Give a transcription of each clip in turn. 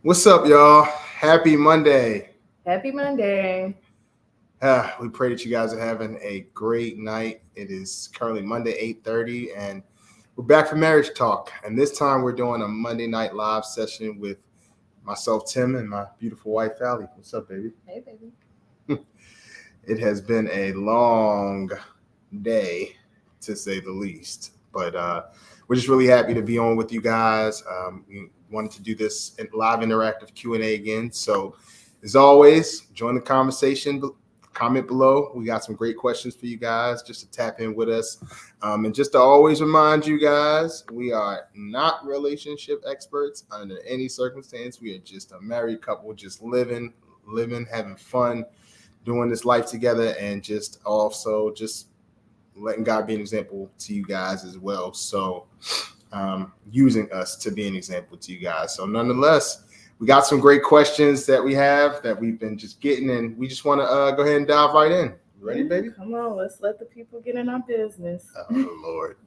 What's up, y'all? Happy Monday. Happy Monday. We pray that you guys are having a great night. It is currently Monday, 8:30, and we're back for Marriage Talk. And this time we're doing a Monday night live session with myself, Tim, and my beautiful wife, Ally. What's up, baby? Hey, baby. It has been a long day, to say the least. But we're just really happy to be on with you guys. We wanted to do this live interactive Q&A again. So as always, join the conversation. Comment below. We got some great questions for you guys just to tap in with us. And just to always remind you guys, we are not relationship experts under any circumstance. We are just a married couple just living, having fun, doing this life together, and just also just letting God be an example to you guys as well. So using us to be an example to you guys. So nonetheless, we got some great questions that we've been just getting, and we just want to go ahead and dive right in. You ready, baby? Come on, let's let the people get in our business. Oh, Lord.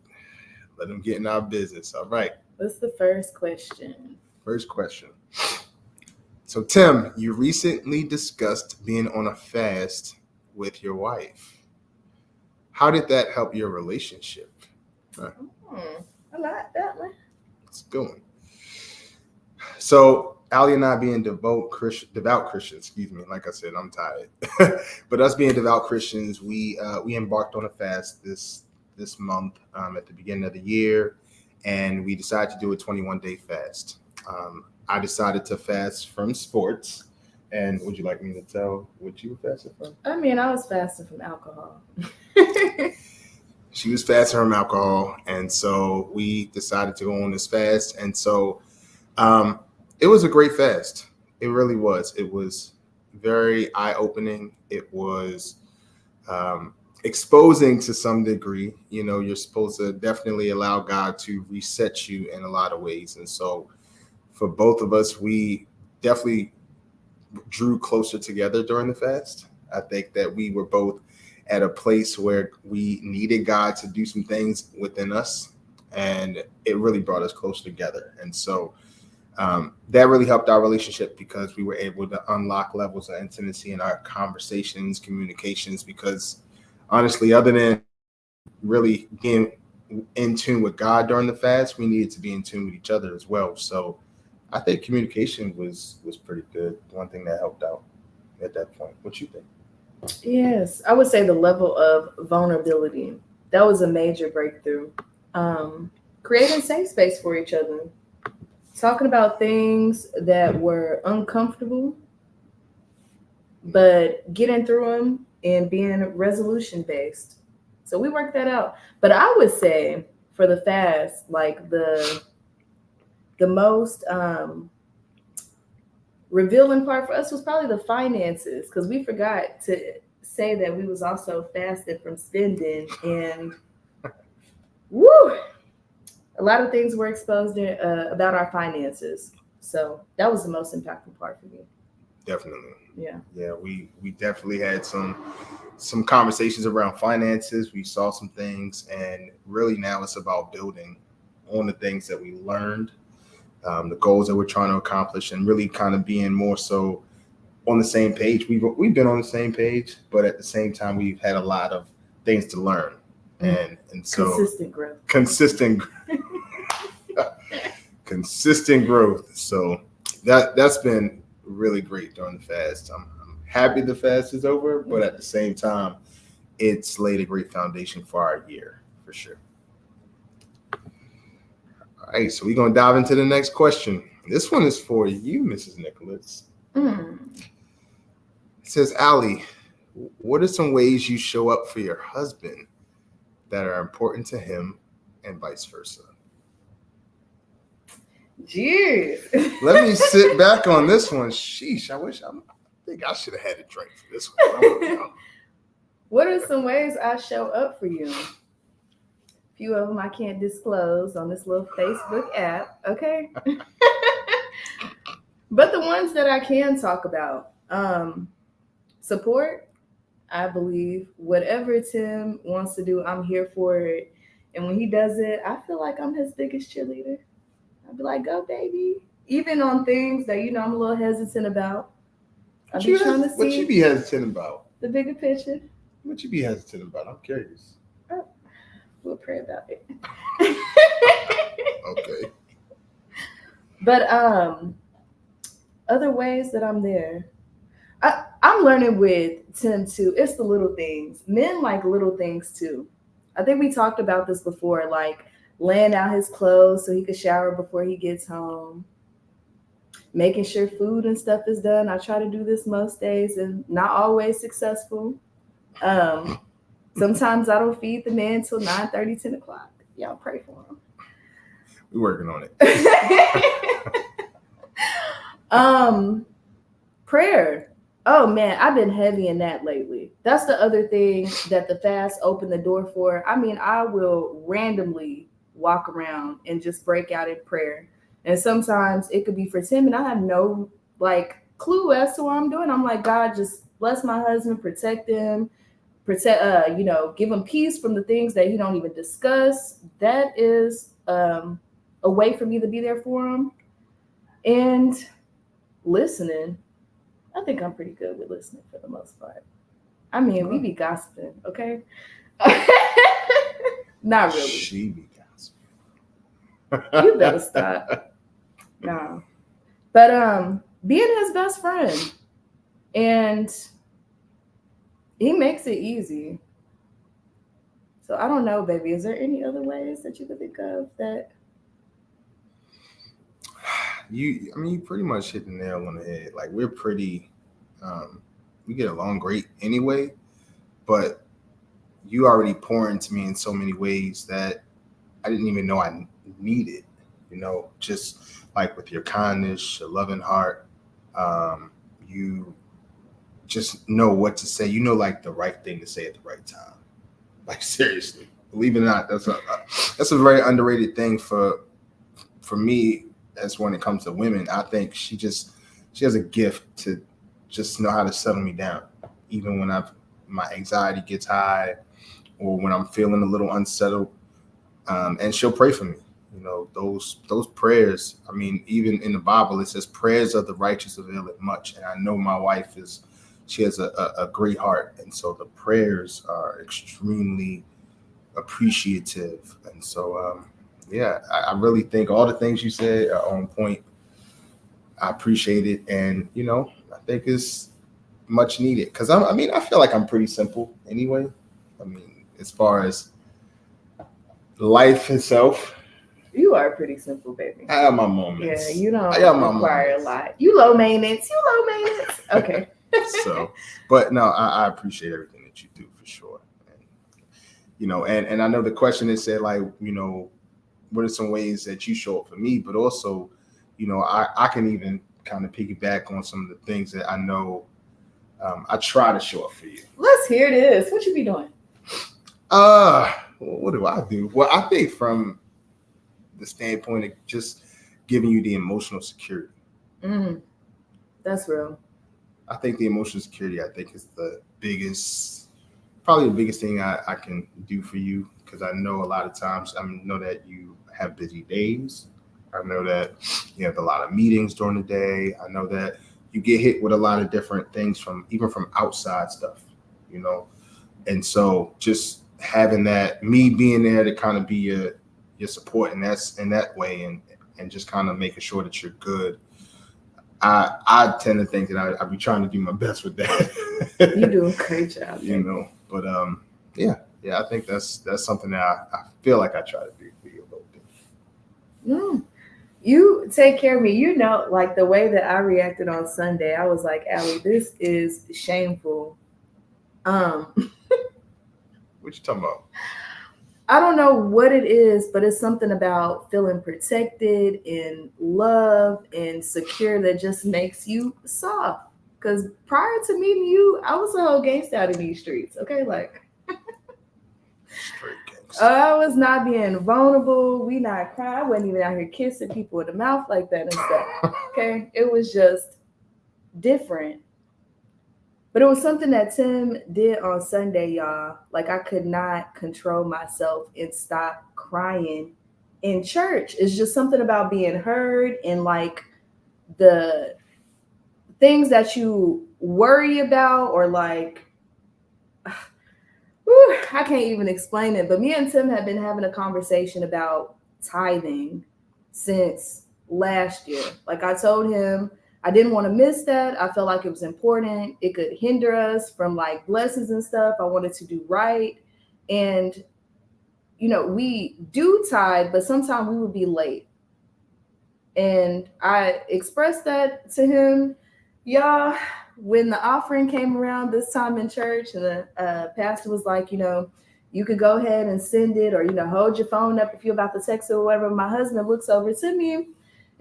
Let them get in our business. All right. What's the first question? First question. So, Tim, you recently discussed being on a fast with your wife. How did that help your relationship? I like that one. It's a good one. So, Ali and I being devout Christians, excuse me. Like I said, I'm tired. But us being devout Christians, we embarked on a fast this month at the beginning of the year, and we decided to do a 21-day fast. I decided to fast from sports. And would you like me to tell what you were fasting from? I mean, I was fasting from alcohol. She was fasting from alcohol, and so we decided to go on this fast. And so it was a great fast. It really was. It was very eye-opening. It was exposing to some degree. You know, you're supposed to definitely allow God to reset you in a lot of ways. And so for both of us, we definitely drew closer together during the fast. I think that we were both at a place where we needed God to do some things within us, and it really brought us closer together. And so that really helped our relationship because we were able to unlock levels of intimacy in our conversations, communications. Because honestly, other than really being in tune with God during the fast, we needed to be in tune with each other as well. So I think communication was pretty good. One thing that helped out at that point. What you think? Yes, I would say the level of vulnerability. That was a major breakthrough. Creating safe space for each other. Talking about things that were uncomfortable, but getting through them and being resolution based. So we worked that out. But I would say for the fast, like the most revealing part for us was probably the finances because we forgot to say that we was also fasted from spending and woo, a lot of things were exposed about our finances. So that was the most impactful part for me. Definitely. Yeah. Yeah, we definitely had some conversations around finances. We saw some things, and really now it's about building on the things that we learned, the goals that we're trying to accomplish, and really kind of being more so on the same page. We've been on the same page, but at the same time, we've had a lot of things to learn, and so Consistent growth. Consistent growth. So that's been really great during the fast. I'm happy the fast is over, but at the same time, it's laid a great foundation for our year for sure. All right, so we're gonna dive into the next question. This one is for you, Mrs. Nicholas. Mm. It says, Allie, what are some ways you show up for your husband that are important to him and vice versa? Jeez. Let me sit back on this one. Sheesh, I think I should have had a drink for this one. What are some ways I show up for you? A few of them I can't disclose on this little Facebook app, okay? But the ones that I can talk about, support. I believe whatever Tim wants to do, I'm here for it. And when he does it, I feel like I'm his biggest cheerleader. I'd be like, go, baby. even on things that I'm a little hesitant about. I What be you trying to what you see be hesitant about? the bigger picture. What you be hesitant about? I'm curious. Oh, we'll pray about it. Okay. But other ways that I'm there. I'm learning with Tim too. It's the little things. Men like little things too. I think we talked about this before, like laying out his clothes so he could shower before he gets home, making sure food and stuff is done. I try to do this most days and not always successful. Um, Sometimes I don't feed the man till 9:30, 10 o'clock. Y'all pray for We're working on it. him. um, Prayer. Oh man, I've been heavy in that lately. That's the other thing that the fast opened the door for. I mean, I will randomly walk around and just break out in prayer. And sometimes it could be for Tim, and I have no like clue as to what I'm doing. I'm like, God, just bless my husband, protect him, give him peace from the things that he don't even discuss. That is a way for me to be there for him. And listening. I think I'm pretty good with listening for the most part. I mean, we be gossiping, okay? Not really. She be gossiping. You better stop. No. But being his best friend. And he makes it easy. So I don't know, baby. Is there any other ways that you could think of that? You pretty much hit the nail on the head. Like we're pretty, we get along great anyway. But you already pour into me in so many ways that I didn't even know I needed. Just like with your kindness, your loving heart, you just know what to say. You know, like the right thing to say at the right time. Like seriously, believe it or not, that's a very underrated thing for me. As when it comes to women, I think she has a gift to just know how to settle me down, even when my anxiety gets high or when I'm feeling a little unsettled. And she'll pray for me. Those prayers. I mean, even in the Bible, it says prayers of the righteous avail it much. And I know my wife she has a great heart, and so the prayers are extremely appreciative. And so, yeah, I really think all the things you said are on point. I appreciate it, and I think it's much needed because I feel like I'm pretty simple anyway. I mean, as far as life itself, You are pretty simple, baby. I have my moments. Yeah, you don't I got my require moments. a lot. You low maintenance. Okay. So, but no, I appreciate everything that you do for sure. And I know the question is said like, what are some ways that you show up for me? But also, I can even kind of piggyback on some of the things that I know I try to show up for you. Let's hear this. What you be doing? What do I do? Well, I think from the standpoint of just giving you the emotional security. That's real. I think the emotional security, is probably the biggest thing I can do for you, because I know a lot of times, I know that you have busy days. I know that you have a lot of meetings during the day. I know that you get hit with a lot of different things even from outside stuff, and so just having me being there to kind of be your support, and that's in that way, and just kind of making sure that you're good. I tend to think that I be trying to do my best with that. You do a great job. But yeah, I think that's something that I feel like I try to do for you a little bit. You take care of me. Like the way that I reacted on Sunday, I was like, Allie, this is shameful. What you talking about? I don't know what it is, but it's something about feeling protected and loved and secure that just makes you soft. Because prior to meeting you, I was a whole gangsta out in these streets. Okay, like straight gangsta. I was not being vulnerable. We not crying. I wasn't even out here kissing people in the mouth like that and stuff. Okay, it was just different. But it was something that Tim did on Sunday, y'all. Like I could not control myself and stop crying in church. It's just something about being heard and like the things that you worry about, or like, whew, I can't even explain it. But me and Tim have been having a conversation about tithing since last year. Like, I told him I didn't want to miss that. I felt like it was important. It could hinder us from like blessings and stuff. I wanted to do right. And, we do tithe, but sometimes we would be late. And I expressed that to him. Y'all, when the offering came around this time in church, and the pastor was like, you could go ahead and send it, or, hold your phone up if you're about to text or whatever. My husband looks over to me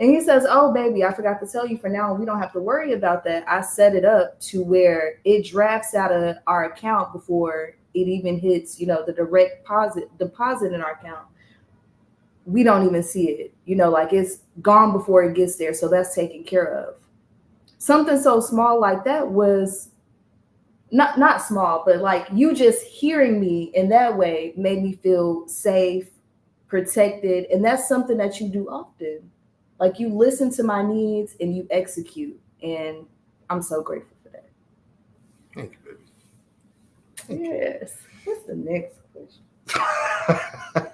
and he says, "Oh, baby, I forgot to tell you, for now, we don't have to worry about that. I set it up to where it drafts out of our account before it even hits, the direct deposit in our account. We don't even see it, like it's gone before it gets there. So that's taken care of." Something so small like that was not small, but like you just hearing me in that way made me feel safe, protected. And that's something that you do often. Like, you listen to my needs and you execute. And I'm so grateful for that. Thank you, baby. Yes. What's the next question?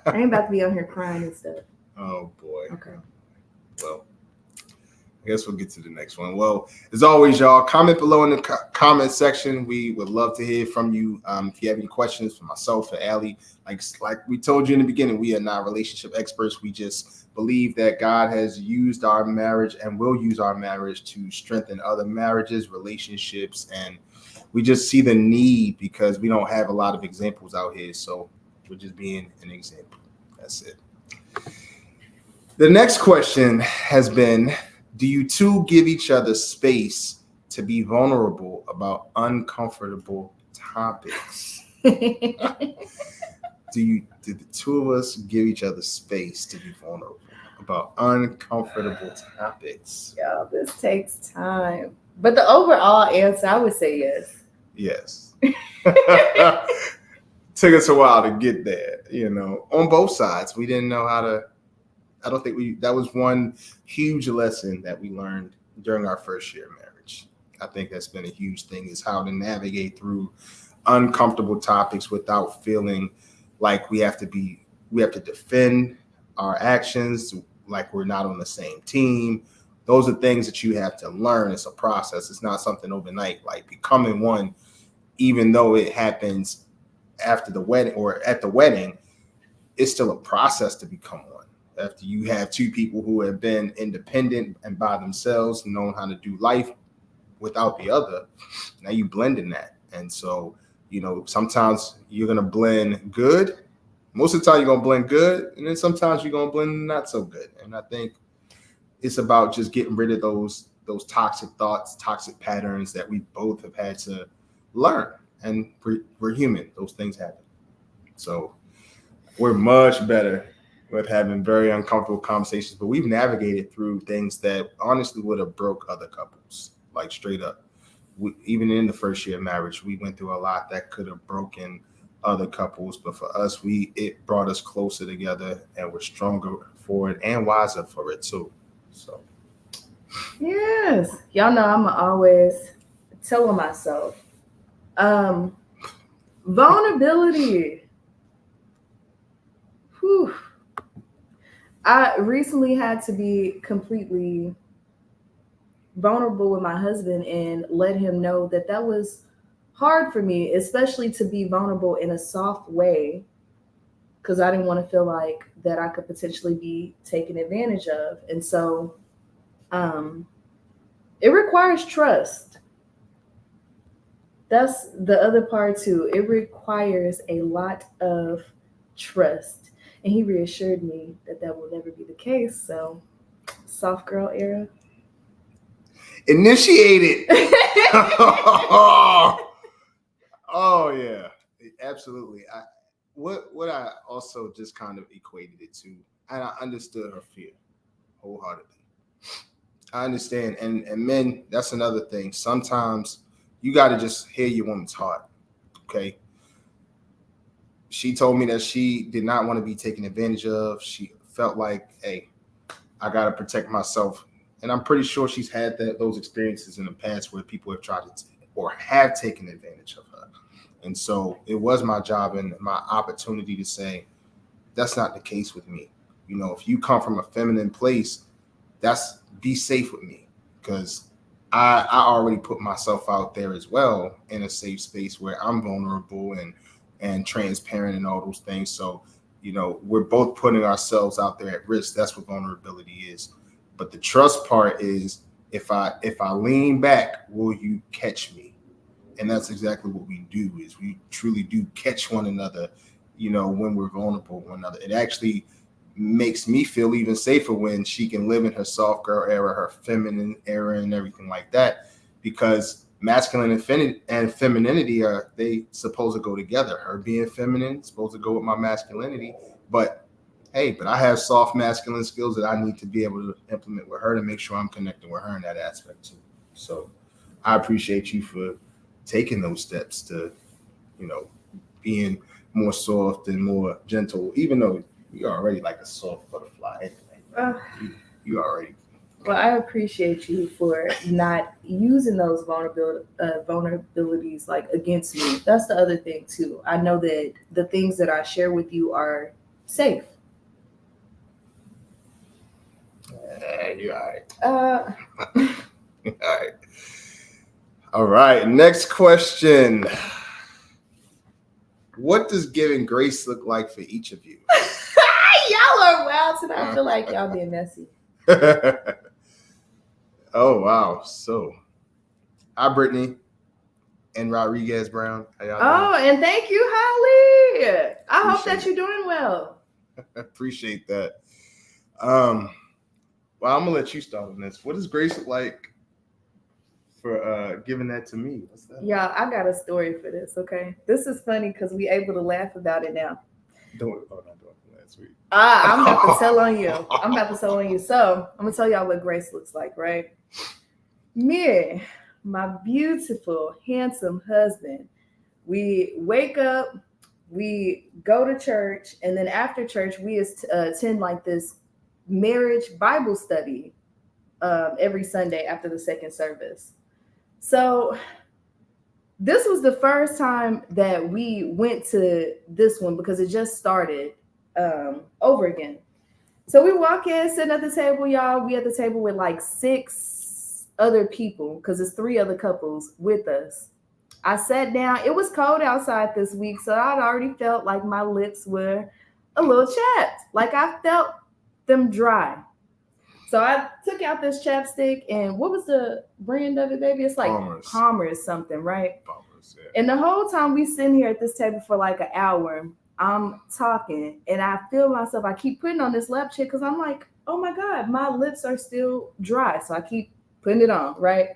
I ain't about to be on here crying and stuff. Oh boy. Okay. Well, I guess we'll get to the next one. Well, as always, y'all, comment below in the comment section. We would love to hear from you. If you have any questions for myself or Allie, like we told you in the beginning, we are not relationship experts. We just believe that God has used our marriage and will use our marriage to strengthen other marriages, relationships, and we just see the need because we don't have a lot of examples out here. So we're just being an example. That's it. The next question has been, do you two give each other space to be vulnerable about uncomfortable topics? Do the two of us give each other space to be vulnerable about uncomfortable topics? Yeah, this takes time. But the overall answer, I would say yes. Yes. Took us a while to get there, on both sides. We didn't know how to. I don't think that was one huge lesson that we learned during our first year of marriage. I think that's been a huge thing, is how to navigate through uncomfortable topics without feeling like we have to defend our actions, like we're not on the same team. Those are things that you have to learn. It's a process. It's not something overnight, like becoming one, even though it happens after the wedding or at the wedding, it's still a process to become one. After you have two people who have been independent and by themselves, knowing how to do life without the other, now you blend in that. And so, sometimes you're going to blend good. Most of the time you're going to blend good. And then sometimes you're going to blend not so good. And I think it's about just getting rid of those toxic thoughts, toxic patterns that we both have had to learn. And we're human. Those things happen. So we're much better with having very uncomfortable conversations, but we've navigated through things that honestly would have broke other couples, like straight up. Even in the first year of marriage, we went through a lot that could have broken other couples, but for us, it brought us closer together, and we're stronger for it and wiser for it too. So yes, y'all know I'm always telling myself, vulnerability. Whew. I recently had to be completely vulnerable with my husband and let him know that was hard for me, especially to be vulnerable in a soft way, because I didn't want to feel like that I could potentially be taken advantage of. And so it requires trust. That's the other part too. It requires a lot of trust. And he reassured me that will never be the case. So, soft girl era. Initiated. Oh yeah, absolutely. What I also just kind of equated it to, and I understood her fear wholeheartedly. I understand, and men, that's another thing. Sometimes you got to just hear your woman's heart. Okay. She told me that she did not want to be taken advantage of. She felt like, hey, I got to protect myself And I'm pretty sure she's had those experiences in the past where people have tried to or have taken advantage of her. And so it was my job and my opportunity to say, that's not the case with me. You know, if you come from a feminine place, be safe with me, because I already put myself out there as well in a safe space where I'm vulnerable and transparent and all those things. So, you know, we're both putting ourselves out there at risk. That's what vulnerability is. But the trust part is, if I lean back, will you catch me? And that's exactly what we do, is we truly do catch one another, you know, when we're vulnerable with one another. It actually makes me feel even safer when she can live in her soft girl era, her feminine era, and everything like that, because masculine and femininity are they supposed to go together. Her being feminine is supposed to go with my masculinity, but I have soft masculine skills that I need to be able to implement with her to make sure I'm connecting with her in that aspect too. So I appreciate you for taking those steps to, you know, being more soft and more gentle, even though you're already like a soft butterfly anyway. You already. Well, I appreciate you for not using those vulnerabilities like against me. That's the other thing too. I know that the things that I share with you are safe. You're all right. All right. All right. Next question. What does giving grace look like for each of you? Y'all are wild today. I feel like y'all being messy. Oh, wow. So, hi, Brittany and Rodriguez Brown. How y'all doing? And thank you, Holly. I hope that you're doing well. Appreciate that. Well, I'm going to let you start on this. What does grace look like for giving that to me? What's that? Yeah, I got a story for this, okay? This is funny because we able to laugh about it now. Not doing it last week. I'm about to tell on you. So I'm gonna tell y'all what grace looks like, right? Me, my beautiful, handsome husband, we wake up, we go to church, and then after church, we attend like this marriage Bible study every Sunday after the second service. So this was the first time that we went to this one because it just started over again. So we walk in, sitting at the table, y'all. We at the table with like 6 other people because it's 3 other couples with us. I sat down. It was cold outside this week, so I'd already felt like my lips were a little chapped. Like I felt them dry. So I took out this chapstick, and what was the brand of it, baby? It's like Palmer's something, right? Palmer's, yeah. And the whole time we sitting here at this table for like an hour, I'm talking, and I feel myself, I keep putting on this lap check because I'm like, oh my God, my lips are still dry. So I keep putting it on, right?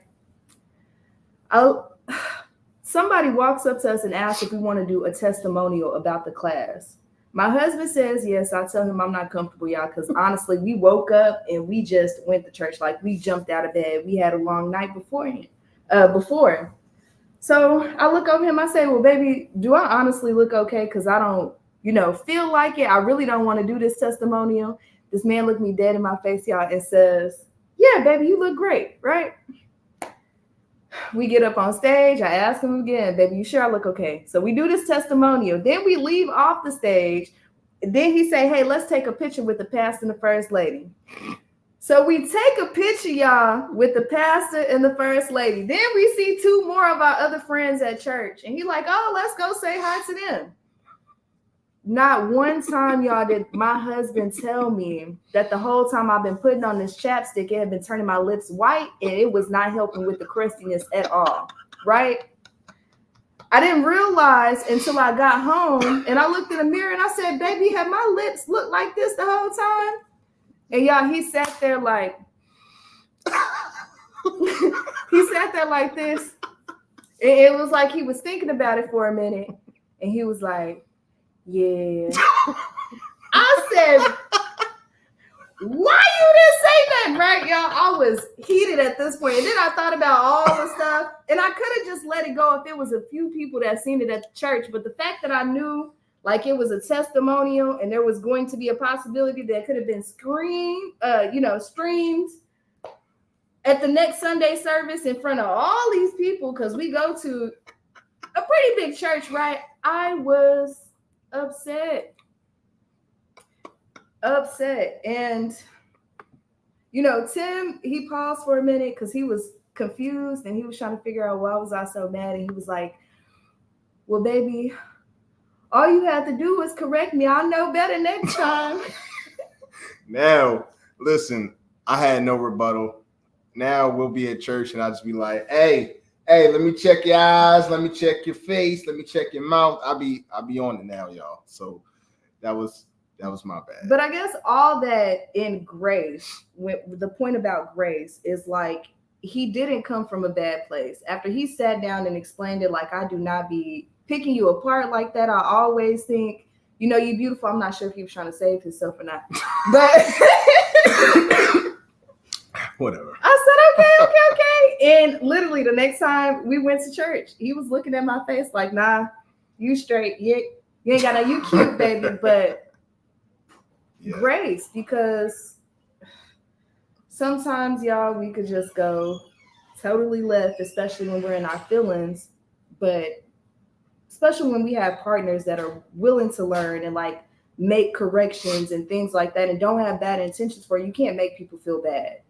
Somebody walks up to us and asks if we want to do a testimonial about the class. My husband says yes. I tell him I'm not comfortable, y'all, because honestly, we woke up and we just went to church. Like we jumped out of bed. We had a long night before. So I look over him. I say, well, baby, do I honestly look okay? Because I don't, feel like it. I really don't want to do this testimonial. This man looked me dead in my face, y'all, and says, yeah, baby, you look great, right? We get up on stage. I ask him again, baby, you sure I look okay? So we do this testimonial. Then we leave off the stage. Then he say, hey, let's take a picture with the pastor and the first lady. So we take a picture, y'all, with the pastor and the first lady. Then we see 2 more of our other friends at church. And he like, oh, let's go say hi to them. Not one time, y'all, did my husband tell me that the whole time I've been putting on this chapstick, it had been turning my lips white, and it was not helping with the crustiness at all, right? I didn't realize until I got home, and I looked in the mirror, and I said, baby, have my lips looked like this the whole time? And y'all, he sat there like, he sat there like this. It was like he was thinking about it for a minute, and he was like, yeah. I said, why you didn't say that, right, y'all? I was heated at this point. And then I thought about all the stuff, and I could have just let it go if it was a few people that seen it at the church. But the fact that I knew like it was a testimonial and there was going to be a possibility that could have been streamed, at the next Sunday service in front of all these people, because we go to a pretty big church, right? I was upset. And Tim, he paused for a minute because he was confused and he was trying to figure out why was I so mad. And he was like, well, baby, all you had to do was correct me. I'll know better next time. Now, listen, I had no rebuttal. Now we'll be at church and I'll just be like, hey, let me check your eyes, let me check your face, let me check your mouth. I'll be on it now, y'all. So that was my bad. But I guess all that in grace, the point about grace is like he didn't come from a bad place. After he sat down and explained it, like, I do not be picking you apart like that. I always think, you're beautiful. I'm not sure if he was trying to save himself or not. But whatever. I said, okay. And literally the next time we went to church, he was looking at my face like, nah, you straight. You ain't got no, you cute, baby. But grace, because sometimes, y'all, we could just go totally left, especially when we're in our feelings. But especially when we have partners that are willing to learn and like make corrections and things like that and don't have bad intentions for you. You can't make people feel bad.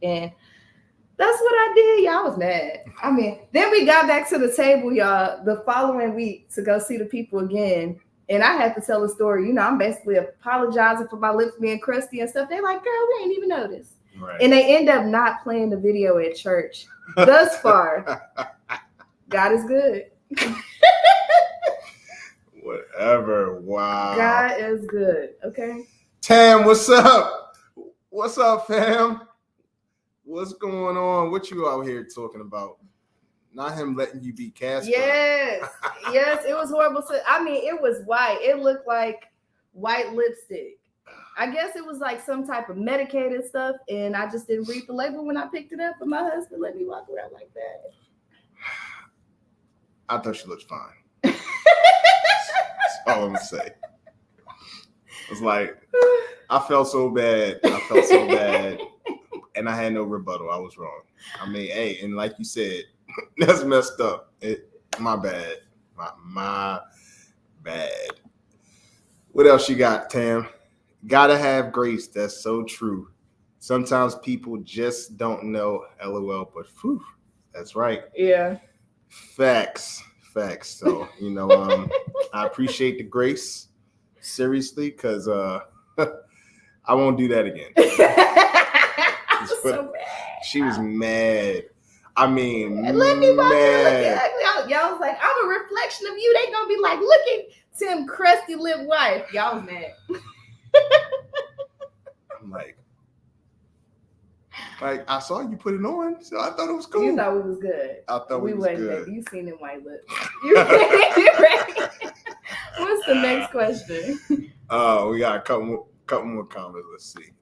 And that's what I did. Y'all was mad. I mean, then we got back to the table, y'all, the following week to go see the people again. And I had to tell a story. I'm basically apologizing for my lips being crusty and stuff. They're like, girl, we ain't even noticed. Right. And they end up not playing the video at church. Thus far, God is good. Whatever. Wow. God is good. Okay. Tam, what's up? What's up, fam? What's going on? What you out here talking about? Not him letting you be Casper. Yes, it was horrible. I mean, it was white. It looked like white lipstick. I guess it was like some type of medicated stuff, and I just didn't read the label when I picked it up. But my husband let me walk around like that. I thought she looked fine. That's all I'm gonna say. It's like I felt so bad. And I had no rebuttal. I was wrong. I mean, hey, and like you said, that's messed up. My bad. My bad. What else you got, Tam? Gotta have grace. That's so true. Sometimes people just don't know. LOL. But whew, that's right. Yeah. Facts. So I appreciate the grace. Seriously, because I won't do that again. So mad. She was mad. I mean, let me watch it. Y'all was like, I'm a reflection of you. They gonna be like, look at Tim crusty lip wife. Y'all was mad. I'm like I saw you put it on, so I thought it was cool. You thought we was good. I thought we was good. Baby. You seen them white lips. You ready? What's the next question? We got a couple more comments. Let's see.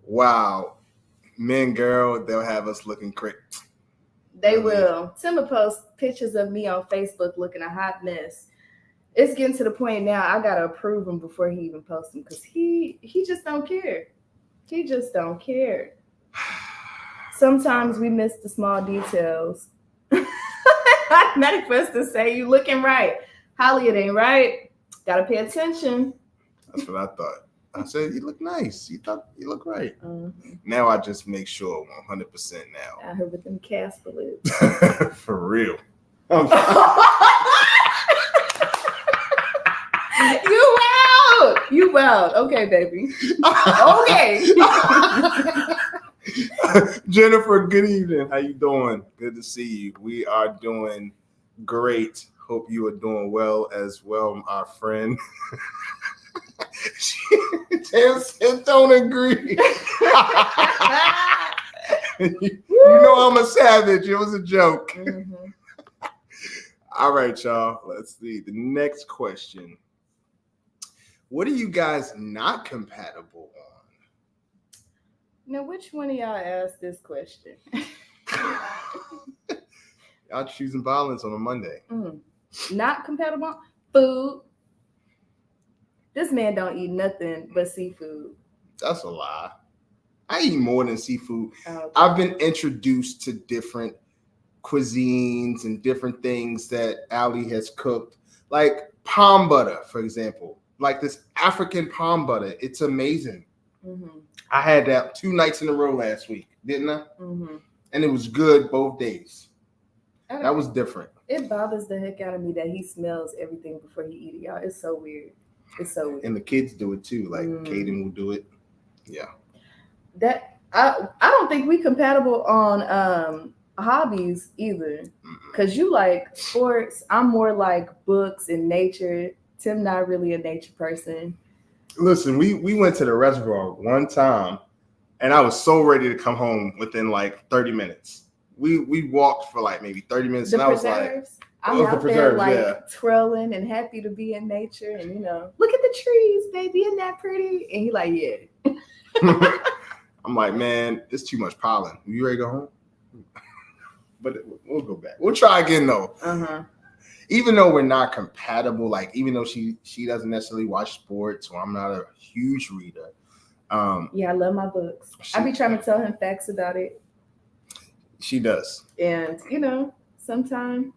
Wow. Men, girl, they'll have us looking crazy. They will. Tim will post pictures of me on Facebook looking a hot mess. It's getting to the point now I gotta approve him before he even posts them because he just don't care. He just don't care. Sometimes we miss the small details. Automatic for us to say you looking right. Holly, it ain't right. Gotta pay attention. That's what I thought. I said, you look nice. You thought you look right. Mm-hmm. Now I just make sure 100% now. I heard with them Casper lips. For real. You wild. Okay, baby. Okay. Jennifer, good evening. How you doing? Good to see you. We are doing great. Hope you are doing well as well, our friend. Tam said, don't agree. You know I'm a savage. It was a joke. Mm-hmm. All right, y'all. Let's see. The next question. What are you guys not compatible on? Now, which one of y'all asked this question? Y'all choosing violence on a Monday. Not compatible? Food. This man don't eat nothing but seafood. That's a lie. I eat more than seafood. Okay. I've been introduced to different cuisines and different things that Ally has cooked, like palm butter, for example. Like this African palm butter, it's amazing. Mm-hmm. I had that 2 nights in a row last week, didn't I? Mm-hmm. And it was good both days. Okay. That was different. It bothers the heck out of me that he smells everything before he eat it, y'all. It's so weird. It's so weird. And the kids do it too. Like Mm. Kaden will do it. Yeah. That I don't think we compatible on hobbies either. Cause you like sports. I'm more like books and nature. Tim not really a nature person. Listen, we went to the reservoir one time, and I was so ready to come home within like 30 minutes. We walked for like maybe 30 minutes, The and I was like, preserves. I'm the out there preserves, like yeah. twirling and happy to be in nature, and look at the trees, baby, isn't that pretty? And he like, yeah. I'm like, man, it's too much pollen. You ready to go home? But we'll go back. We'll try again though. Uh-huh. Even though we're not compatible, like even though she doesn't necessarily watch sports, or I'm not a huge reader. Yeah, I love my books. I be trying to tell him facts about it. She does. And sometimes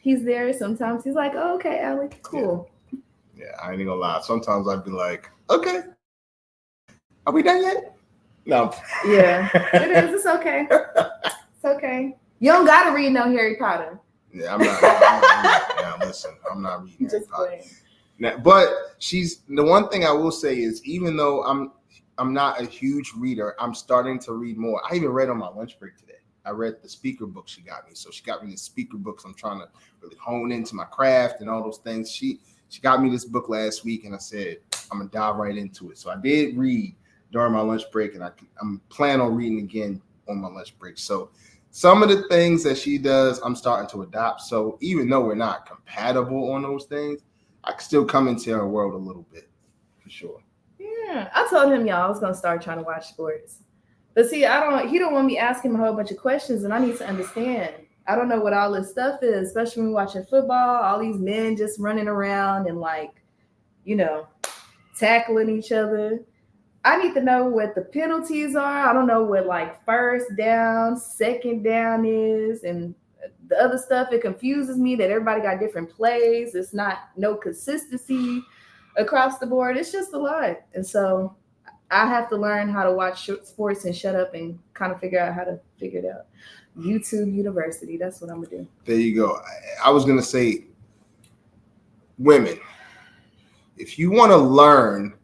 he's there, sometimes he's like, oh, okay, Ally, cool. Yeah, I ain't gonna lie. Sometimes I'd be like, okay, are we done yet? No. Yeah, it is. It's okay. It's okay. You don't gotta read no Harry Potter. Yeah, I'm not now listen, I'm not reading Harry Potter. Now, but she's the one thing I will say is, even though I'm not a huge reader, I'm starting to read more. I even read on my lunch break today. I read the speaker book she got me. So she got me the speaker books. I'm trying to really hone into my craft and all those things. She got me this book last week, and I said I'm gonna dive right into it. So I did read during my lunch break, and I'm planning on reading again on my lunch break. So some of the things that she does, I'm starting to adopt. So even though we're not compatible on those things, I can still come into her world a little bit, for sure. Yeah, I told him, y'all, I was gonna start trying to watch sports. But see, he don't want me asking him a whole bunch of questions, and I need to understand. I don't know what all this stuff is, especially when we're watching football, all these men just running around and tackling each other. I need to know what the penalties are. I don't know what like first down, second down is, and the other stuff. It confuses me that everybody got different plays. It's not no consistency across the board. It's just a lot. And so I have to learn how to watch sports and shut up and kind of figure out how to figure it out. YouTube University. That's what I'm going to do. There you go. I was going to say, women, if you want to learn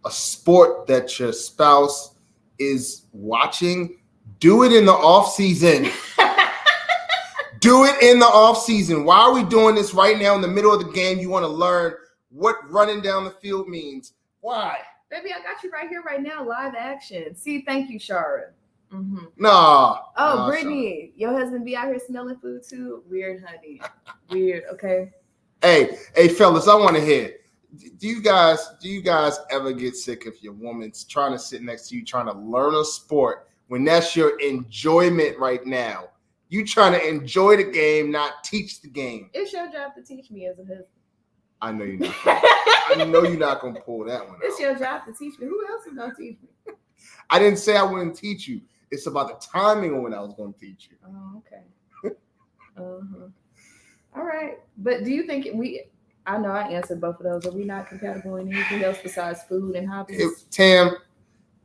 a sport that your spouse is watching, do it in the off season. Do it in the off season. Why are we doing this right now in the middle of the game? You want to learn what running down the field means. Why? Baby, I got you right here, right now, live action. See, thank you, Shara. Mm-hmm. Nah. Oh, Brittany, your husband be out here smelling food too? Weird, honey. Weird, okay? Hey, fellas, I want to hear. Do you guys ever get sick if your woman's trying to sit next to you, trying to learn a sport when that's your enjoyment right now? You trying to enjoy the game, not teach the game. It's your job to teach me as a husband. I know you're not. I know you're not gonna pull that one. It's your job to teach me. Who else is gonna teach me? I didn't say I wouldn't teach you. It's about the timing of when I was gonna teach you. Oh, okay. Uh-huh. All right, but do you think I know I answered both of those. Are we not compatible in anything else besides food and hobbies?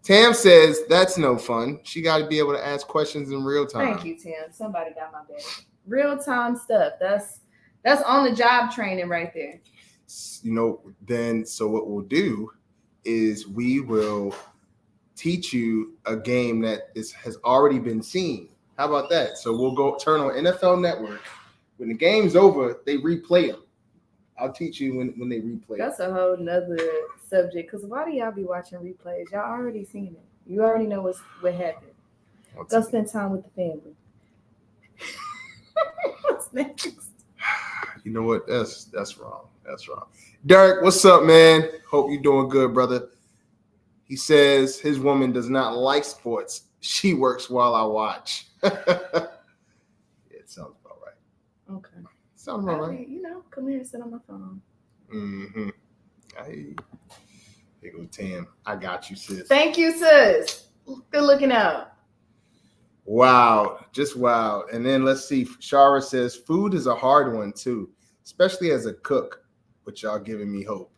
Tam says that's no fun. She got to be able to ask questions in real time. Thank you, Tam. Somebody got my back. Real time stuff. That's on the job training right there. Then so what we'll do is we will teach you a game that has already been seen. How about that? So we'll go turn on NFL Network. When the game's over, they replay them. I'll teach you when they replay. That's a whole nother subject. Because why do y'all be watching replays? Y'all already seen it. You already know what happened. Go spend time with the family. What's next? You know what? That's wrong. That's wrong. Derek, what's up, man? Hope you're doing good, brother. He says his woman does not like sports. She works while I watch. It sounds about right. Okay. Sounds about right. Come here and sit on my phone. Mm-hmm. I hear There go Tam. I got you, sis. Thank you, sis. Good looking out. Wow, just wow. And then let's see. Shara says food is a hard one too, especially as a cook. But y'all giving me hope.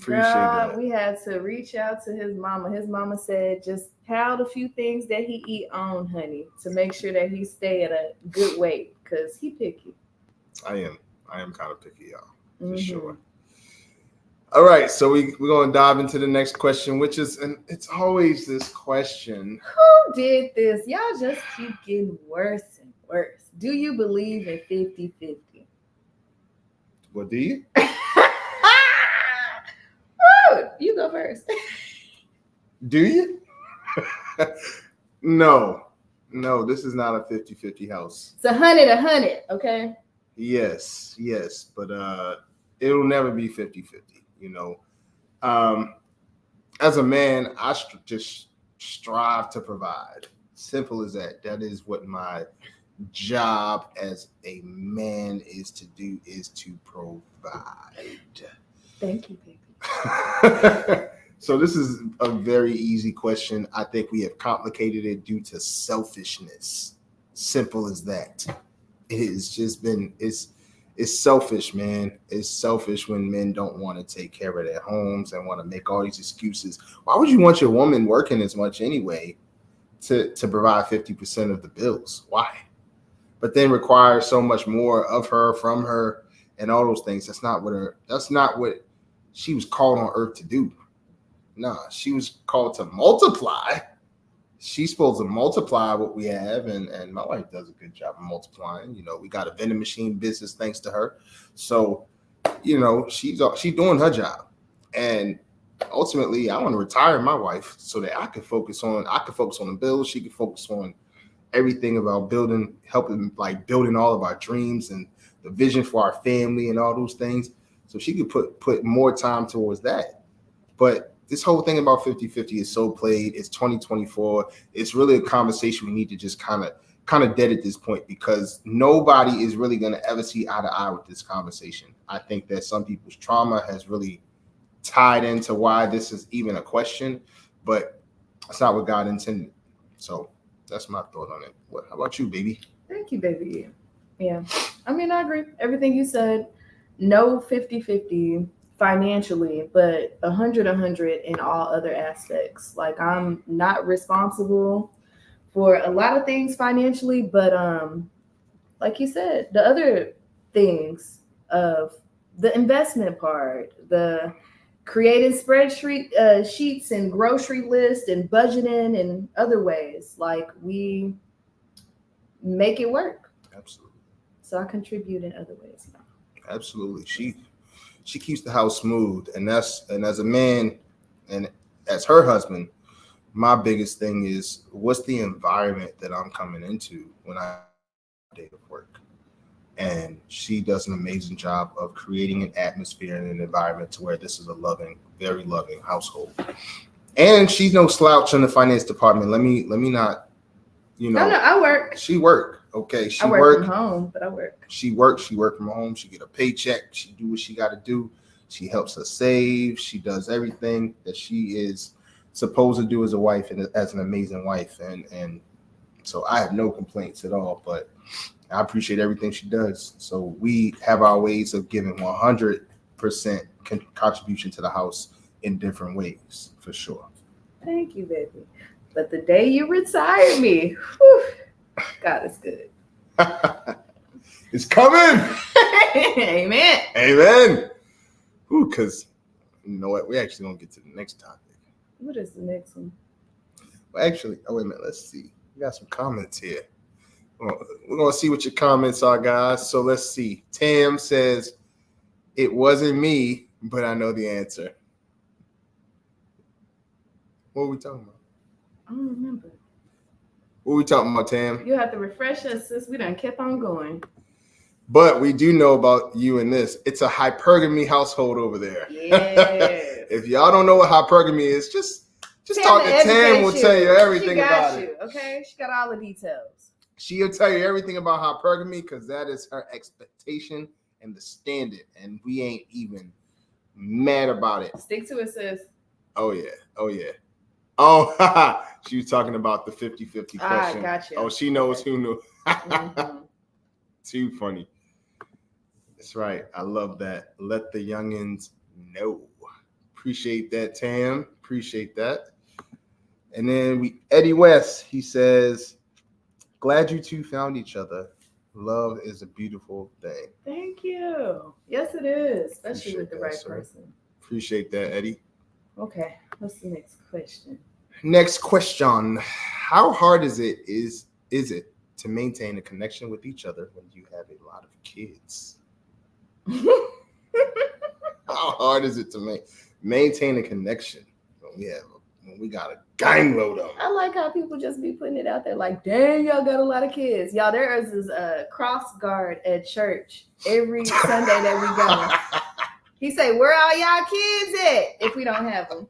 Appreciate Girl, that. we had to reach out to his mama. His mama said just pound a few things that he eat on, honey, to make sure that he stay at a good weight, because he picky. I am kind of picky, y'all, for Mhm. sure. All right, so we're going to dive into the next question, which is, and it's always this question. Who did this? Y'all just keep getting worse and worse. Do you believe in 50-50? Well, do you? You go first. Do you? No, this is not a 50-50 house. It's 100, okay? Yes, but it'll never be 50-50, you know. As a man, I just strive to provide. Simple as that. That is what my job as a man is to do, is to provide. Thank you, baby. So this is a very easy question. I think we have complicated it due to selfishness. Simple as that. It has just been, it's selfish, man. It's selfish when men don't want to take care of their homes and want to make all these excuses. Why would you want your woman working as much anyway to provide 50% of the bills? Why? But then require so much more of her, from her, and all those things. That's not what she was called on earth to do. Nah, she was called to multiply. She's supposed to multiply what we have, and my wife does a good job of multiplying. You know, we got a vending machine business thanks to her. So, you know, she's doing her job. And ultimately, I want to retire my wife so that I can focus on the bills. She can focus on everything about helping building all of our dreams and the vision for our family and all those things. So she could put more time towards that. But this whole thing about 50-50 is so played. It's 2024. It's really a conversation we need to just kind of dead at this point, because nobody is really going to ever see eye to eye with this conversation. I think that some people's trauma has really tied into why this is even a question, but that's not what God intended. So that's my thought on it. How about you, baby? Thank you, baby. Yeah. I mean, I agree. Everything you said. No 50-50 financially, but 100 in all other aspects. Like, I'm not responsible for a lot of things financially, but like you said, the other things of the investment part, the creating spreadsheet sheets and grocery lists and budgeting and other ways, like, we make it work. Absolutely. So I contribute in other ways. Absolutely. She keeps the house smooth, and as a man and as her husband, my biggest thing is, what's the environment that I'm coming into when I day of work? And she does an amazing job of creating an atmosphere and an environment to where this is a loving, very loving household. And she's no slouch in the finance department. Let me not, No, I work. She work. Okay, I work from home, but I work. She work from home. She get a paycheck. She do what she got to do. She helps her save. She does everything that she is supposed to do as a wife and as an amazing wife. And so I have no complaints at all, but I appreciate everything she does. So we have our ways of giving 100% contribution to the house in different ways, for sure. Thank you, baby. But the day you retire me, whew, God is good. It's coming. Amen. Because you know what? We actually gonna get to the next topic. What is the next one? Well, actually, wait a minute. Let's see. We got some comments here. We're gonna see what your comments are, guys. So let's see. Tam says, "It wasn't me, but I know the answer." What are we talking about? I don't remember. What are we talking about, Tam? You have to refresh us, sis. We done kept on going. But we do know about you in this. It's a hypergamy household over there. Yes. If y'all don't know what hypergamy is, just talk to Tam. Will tell you everything about it. Okay, she got all the details. She'll tell you everything about hypergamy, because that is her expectation and the standard, and we ain't even mad about it. Stick to it, sis. Oh yeah. Oh, she was talking about the 50-50 question. Gotcha. Oh, she knows who knew. Mm-hmm. Too funny. That's right. I love that. Let the youngins know. Appreciate that, Tam. Appreciate that. And then Eddie West, he says, glad you two found each other. Love is a beautiful thing. Thank you. Yes, it is, especially Appreciate with the that, right sir. person. Appreciate that, Eddie. Okay, what's the next question? Next question. How hard is it to maintain a connection with each other when you have a lot of kids? How hard is it to maintain a connection when we got a gang load of them? I like how people just be putting it out there like, dang, y'all got a lot of kids. Y'all, there is this cross guard at church every Sunday that we go. He say, where all y'all kids at if we don't have them?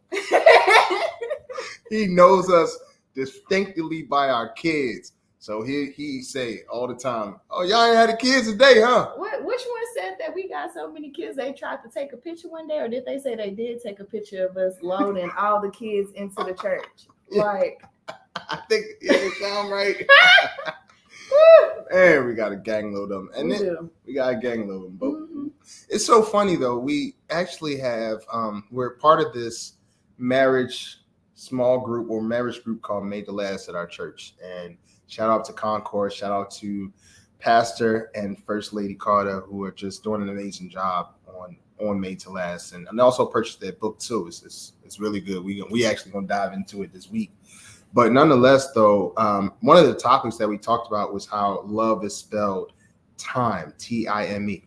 He knows us distinctly by our kids. So he say all the time, oh, y'all ain't had the kids today, huh? Which one said that we got so many kids they tried to take a picture one day? Or did they say they did take a picture of us loading all the kids into the church? Like, I think it sound right. And we got a gang load of them. And we got a gang load of them. But it's so funny, though. We actually have, we're part of this marriage small group or marriage group called Made to Last at our church. And shout out to Concord. Shout out to Pastor and First Lady Carter, who are just doing an amazing job on Made to Last. And I also purchased that book, too. It's really good. We actually going to dive into it this week. But nonetheless, though, one of the topics that we talked about was how love is spelled time, Time.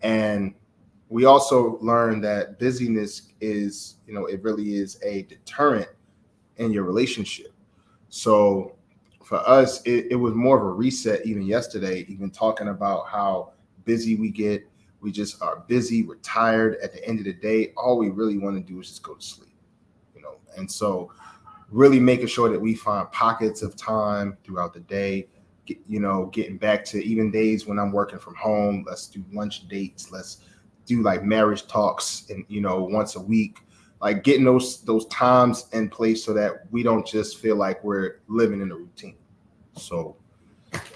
And we also learned that busyness is, it really is a deterrent in your relationship. So for us, it was more of a reset even yesterday, even talking about how busy we get. We just are busy. We're tired. At the end of the day, all we really want to do is just go to sleep, And so really making sure that we find pockets of time throughout the day, getting back to even days when I'm working from home. Let's do lunch dates. Let's do like marriage talks and, once a week, like getting those times in place so that we don't just feel like we're living in a routine. So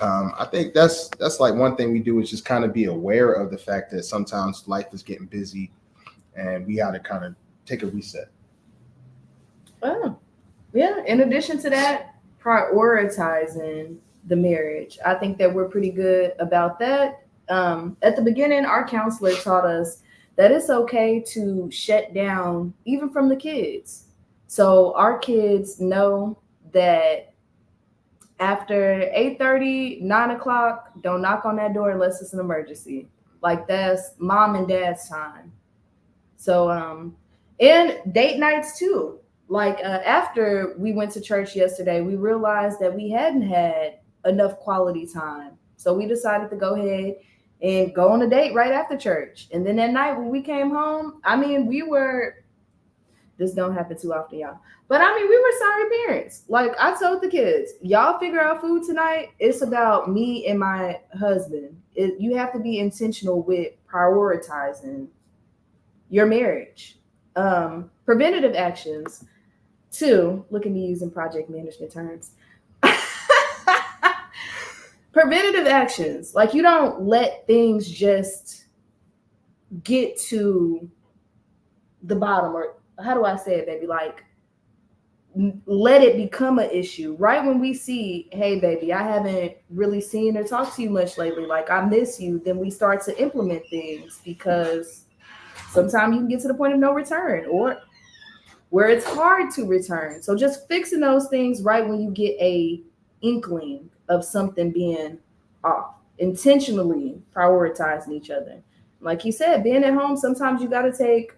I think that's like one thing we do is just kind of be aware of the fact that sometimes life is getting busy and we got to kind of take a reset. Oh, yeah. In addition to that, prioritizing the marriage. I think that we're pretty good about that. At the beginning, our counselor taught us that it's okay to shut down even from the kids. So our kids know that after 8:30, 9 o'clock, don't knock on that door unless it's an emergency. Like that's mom and dad's time. So, and date nights too. Like after we went to church yesterday, we realized that we hadn't had enough quality time. So we decided to go ahead and go on a date right after church. And then that night when we came home, this don't happen too often, y'all. But we were sorry parents. Like I told the kids, y'all figure out food tonight. It's about me and my husband. You have to be intentional with prioritizing your marriage. Preventative actions. 2, look at me using project management terms. Preventative actions. Like you don't let things just get to the bottom, or how do I say it, baby? Like let it become an issue. Right when we see, hey, baby, I haven't really seen or talked to you much lately. Like I miss you. Then we start to implement things because sometimes you can get to the point of no return or where it's hard to return. So just fixing those things right when you get a inkling of something being off, intentionally prioritizing each other. Like you said, being at home, sometimes you got to take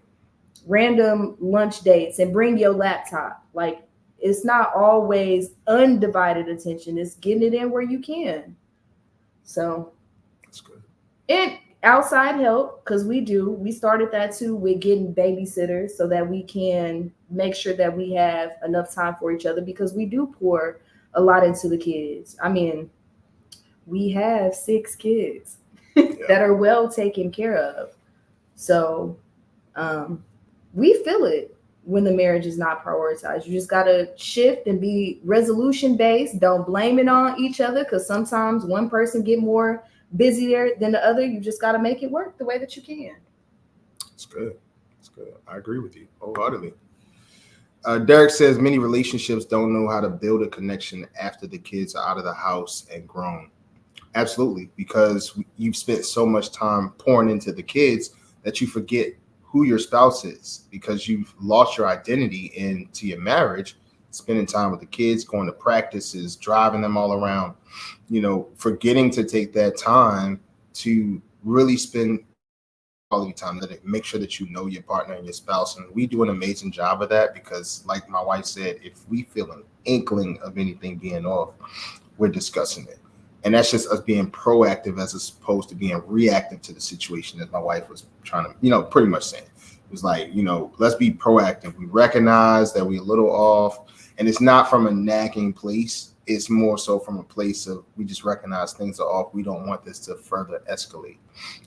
random lunch dates and bring your laptop. Like it's not always undivided attention. It's getting it in where you can. So that's good. And outside help, because we started that too with getting babysitters so that we can make sure that we have enough time for each other because we do pour a lot into the kids. We have 6 kids that are well taken care of. So We feel it when the marriage is not prioritized. You just got to shift and be resolution based. Don't blame it on each other, because sometimes one person get more busier than the other. You just got to make it work the way that you can. It's good. It's good. I agree with you wholeheartedly. Derek says many relationships don't know how to build a connection after the kids are out of the house and grown. Absolutely, because you've spent so much time pouring into the kids that you forget who your spouse is, because you've lost your identity into your marriage, spending time with the kids, going to practices, driving them all around, forgetting to take that time to really spend quality time, that make sure that you know your partner and your spouse. And we do an amazing job of that, because like my wife said, if we feel an inkling of anything being off, we're discussing it. And that's just us being proactive as opposed to being reactive to the situation, as my wife was trying to, pretty much saying. It was like, let's be proactive. We recognize that we're a little off, and it's not from a nagging place. It's more so from a place of, we just recognize things are off. We don't want this to further escalate.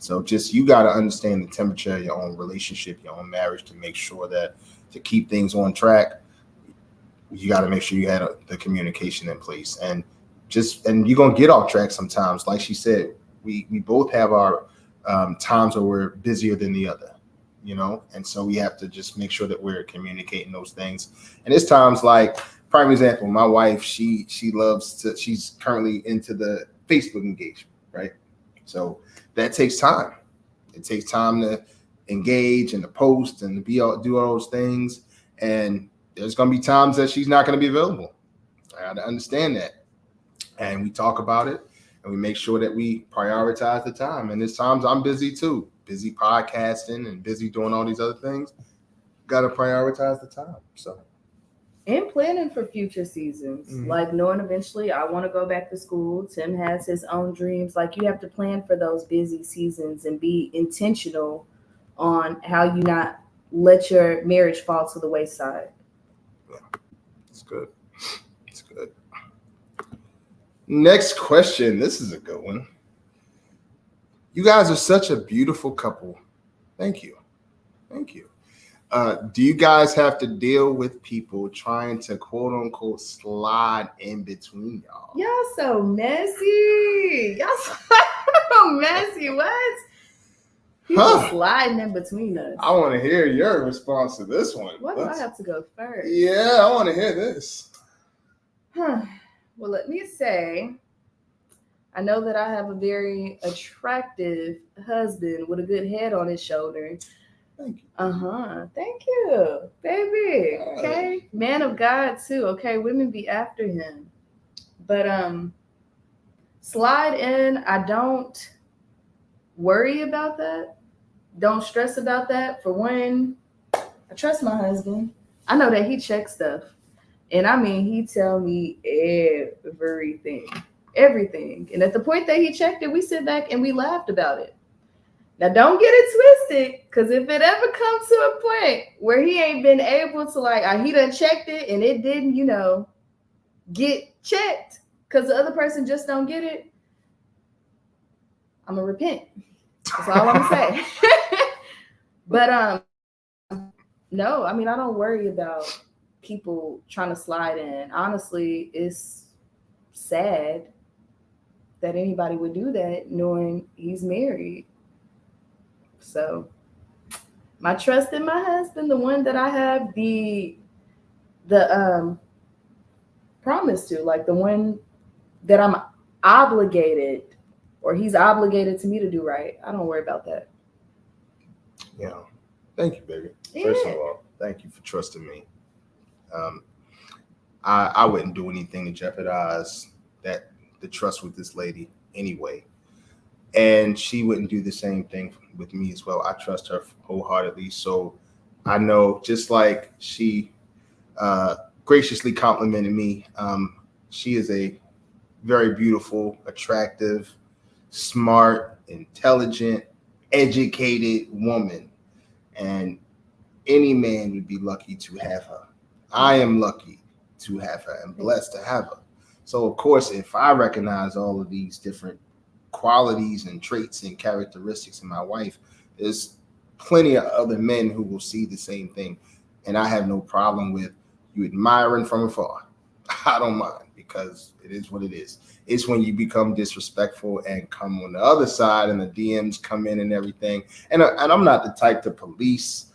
So just, you got to understand the temperature of your own relationship, your own marriage, to make sure that, to keep things on track, you got to make sure you had the communication in place. And you're going to get off track sometimes. Like she said, we both have our times where we're busier than the other, and so we have to just make sure that we're communicating those things. And it's times like, prime example, my wife, she's currently into the Facebook engagement, right? So that takes time. It takes time to engage and to post and to do all those things. And there's going to be times that she's not going to be available. I got to understand that. And we talk about it, and we make sure that we prioritize the time. And there's times I'm busy too, busy podcasting and busy doing all these other things. Got to prioritize the time. So, and planning for future seasons, like knowing eventually I want to go back to school. Tim has his own dreams. Like, you have to plan for those busy seasons and be intentional on how you not let your marriage fall to the wayside. Yeah, it's good. It's good. Next question. This is a good one. You guys are such a beautiful couple. Thank you. Thank you. Do you guys have to deal with people trying to quote unquote slide in between y'all? Y'all so messy. Y'all so messy. What? People sliding in between us. I want to hear your response to this one. Why do I have to go first? Yeah, I want to hear this. Well, let me say, I know that I have a very attractive husband with a good head on his shoulder. Thank you. Thank you, baby. Okay. Man of God too. Okay. Women be after him. But slide in, I don't worry about that. Don't stress about that. For one, I trust my husband. I know that he checks stuff. And I mean, he tell me everything. And at the point that he checked it, we sit back and we laughed about it. Now, don't get it twisted, because if it ever comes to a point where he ain't been able to, he done checked it and it didn't, get checked because the other person just don't get it, I'm going to repent. That's all I'm going to say. But, no, I mean, I don't worry about people trying to slide in. Honestly, it's sad that anybody would do that knowing he's married. So my trust in my husband, the one that I have the promise to, like the one that I'm obligated, or he's obligated to me to do right, I don't worry about that. Yeah. Thank you, baby. First of all, thank you for trusting me. I wouldn't do anything to jeopardize the trust with this lady anyway. And she wouldn't do the same thing with me as well. I trust her wholeheartedly. So I know, just like she graciously complimented me, she is a very beautiful, attractive, smart, intelligent, educated woman. And any man would be lucky to have her. I am lucky to have her and blessed to have her. So, of course, if I recognize all of these different qualities and traits and characteristics in my wife, there's plenty of other men who will see the same thing. And I have no problem with you admiring from afar. I don't mind because it is what it is. It's when you become disrespectful and come on the other side and the DMs come in and everything. And I'm not the type to police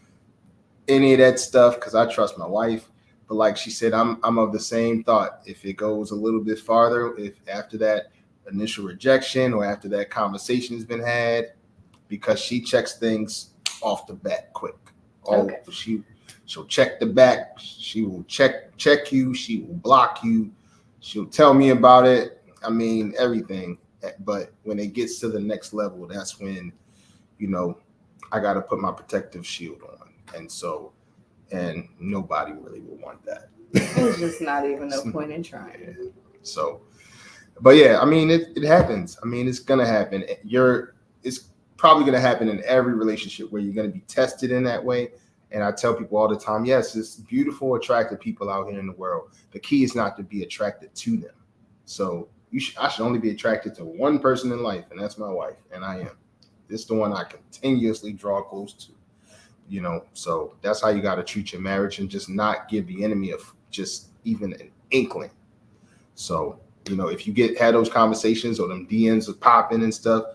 any of that stuff because I trust my wife. But like she said, I'm of the same thought. If it goes a little bit farther, if after that initial rejection or after that conversation has been had, because she checks things off the bat quick. Oh, Okay. she'll check the back. She will check you. She will block you. She'll tell me about it. I mean, everything. But when it gets to the next level, that's when, I got to put my protective shield on. And nobody really will want that. It's just not even no point in trying. So, but yeah, I mean, it happens. I mean, it's gonna happen. It's probably gonna happen in every relationship where you're gonna be tested in that way. And I tell people all the time, yes, it's beautiful, attractive people out here in the world. The key is not to be attracted to them. So I should only be attracted to one person in life, and that's my wife, and I am. This is the one I continuously draw close to. So that's how you got to treat your marriage and just not give the enemy of just even an inkling. So, if you had those conversations or them DMs are popping and stuff,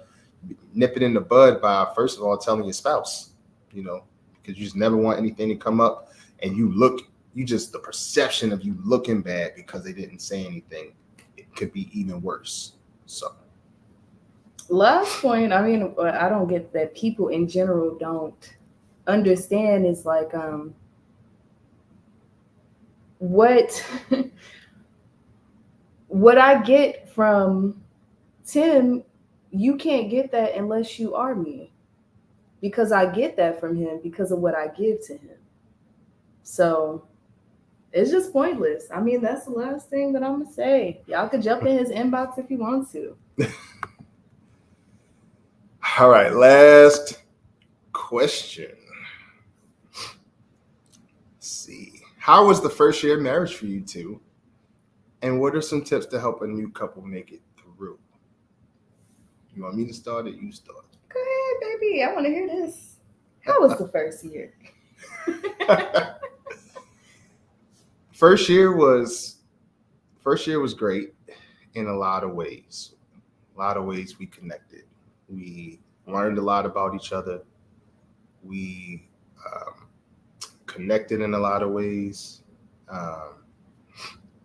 nip it in the bud by, first of all, telling your spouse, because you just never want anything to come up and the perception of you looking bad because they didn't say anything, it could be even worse. So. Last point, I mean, I don't get that people in general don't understand is like what I get from Tim, you can't get that unless you are me, because I get that from him because of what I give to him. So it's just pointless. I mean, that's the last thing that I'm gonna say. Y'all could jump in his inbox if you want to. All right, last question. Let's see. How was the first year of marriage for you two? And what are some tips to help a new couple make it through? You want me to start or you start? Go ahead, baby. I want to hear this. How was the first year? First year was great in a lot of ways. A lot of ways we connected. We learned a lot about each other. We connected in a lot of ways.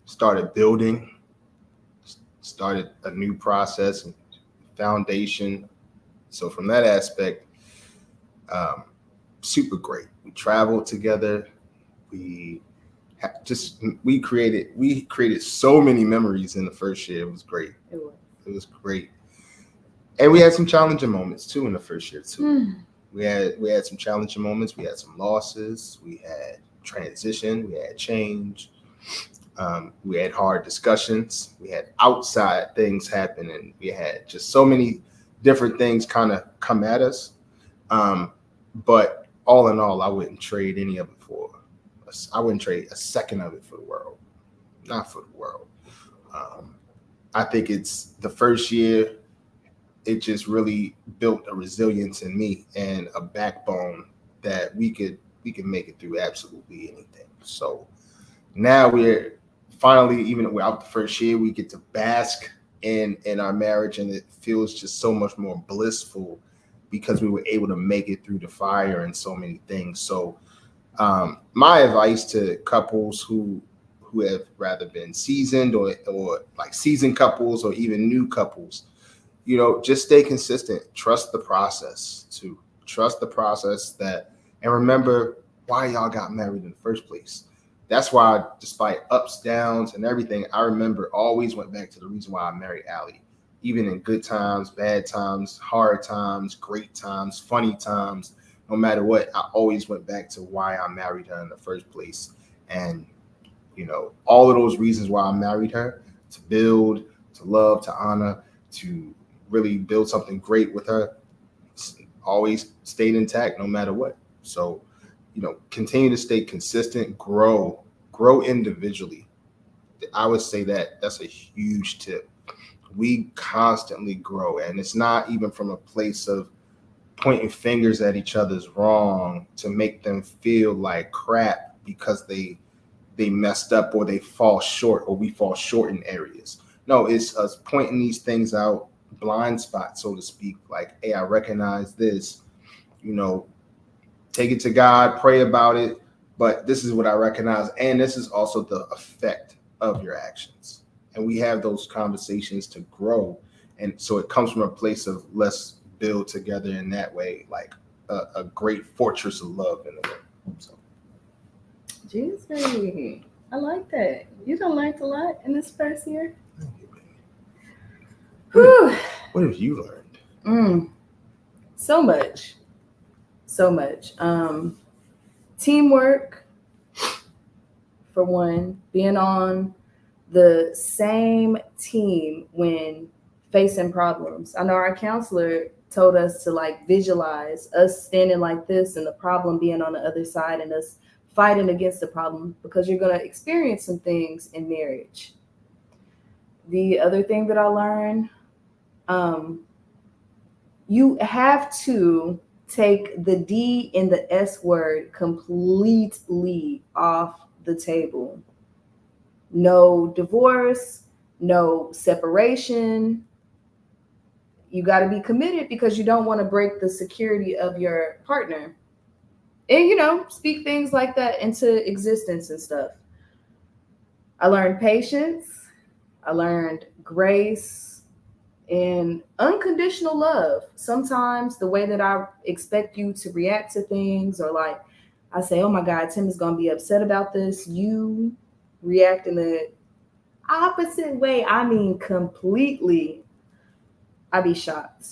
Started building. Started a new process and foundation. So from that aspect, super great. We traveled together. We created so many memories in the first year. It was great. It was great. And we had some challenging moments too in the first year too. We had some challenging moments. We had some losses. We had transition. We had change. We had hard discussions. We had outside things happen, and we had just so many different things kind of come at us. But all in all, I wouldn't trade any of it I wouldn't trade a second of it for the world. Not for the world. I think it's the first year, it just really built a resilience in me and a backbone that we could make it through absolutely anything. So now we're finally, even without the first year, we get to bask in our marriage, and it feels just so much more blissful because we were able to make it through the fire and so many things. So my advice to couples who have rather been seasoned or like seasoned couples or even new couples, just stay consistent. Trust the process too. Trust the process and remember why y'all got married in the first place. That's why, despite ups, downs, and everything, I remember always went back to the reason why I married Ally. Even in good times, bad times, hard times, great times, funny times, no matter what, I always went back to why I married her in the first place. And, all of those reasons why I married her, to build, to love, to honor, to really build something great with her, always stayed intact no matter what. So, continue to stay consistent, grow individually. I would say that's a huge tip. We constantly grow, and it's not even from a place of pointing fingers at each other's wrong to make them feel like crap because they messed up or they fall short or we fall short in areas. No, it's us pointing these things out, blind spots, so to speak. Like, hey, I recognize this, you know, take it to God, pray about it. But this is what I recognize. And this is also the effect of your actions. And we have those conversations to grow. And so it comes from a place of let's build together in that way, like a great fortress of love in the way. So. Jeez, I like that. You done learned a lot in this first year. What have you learned? So much. Teamwork, for one, being on the same team when facing problems. I know our counselor told us to like visualize us standing like this and the problem being on the other side and us fighting against the problem, because you're going to experience some things in marriage. The other thing that I learned, you have to take the D and the S word completely off the table. No divorce, no separation. You got to be committed because you don't want to break the security of your partner. And, you know, speak things like that into existence and stuff. I learned patience. I learned grace and unconditional love. Sometimes the way that I expect you to react to things, or like I say, oh my God, Tim is going to be upset about this. You react in the opposite way. I mean, completely. I'd be shocked.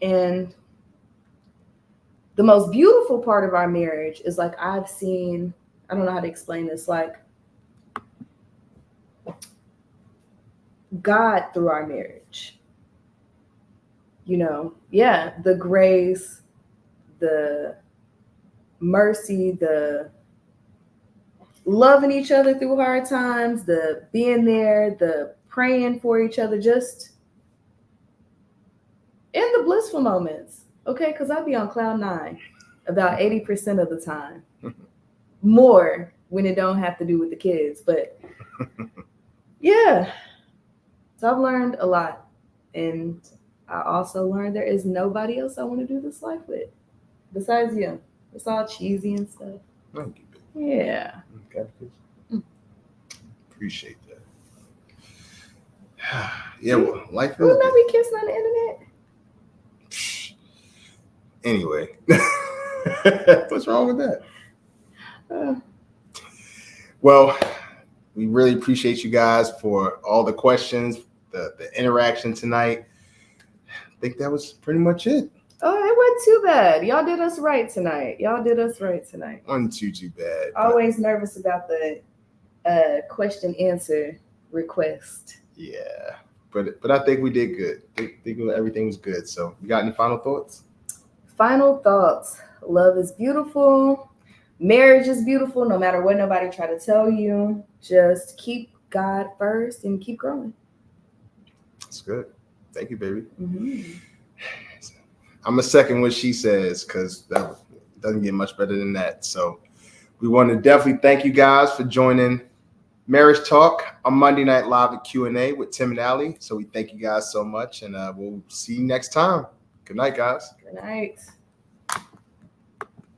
And the most beautiful part of our marriage is like I've seen, I don't know how to explain this, like God through our marriage. You know, yeah, the grace, the mercy, the loving each other through hard times, the being there, the praying for each other, just in the blissful moments. Okay, because I'd be on cloud 9 about 80% of the time. More when it don't have to do with the kids. But yeah. So I've learned a lot. And I also learned there is nobody else I want to do this life with besides you. It's all cheesy and stuff. Thank you. Yeah. Okay. Appreciate that. Yeah, well, life is. Wouldn't that be kissing on the internet? Anyway, what's wrong with that? Well, we really appreciate you guys for all the questions, the interaction tonight. I think that was pretty much it. Oh, it wasn't too bad. Y'all did us right tonight. Wasn't too bad. Always nervous about the question answer request. Yeah, but I think we did good. I think everything was good. So, you got any final thoughts? Final thoughts. Love is beautiful. Marriage is beautiful, no matter what nobody try to tell you. Just keep God first and keep growing. That's good. Thank you, baby. Mm-hmm. I'm a second what she says, because that doesn't get much better than that. So we want to definitely thank you guys for joining Marriage Talk on Monday Night Live at Q&A with Tim and Ally. So we thank you guys so much, and we'll see you next time. Good night, guys. Good night.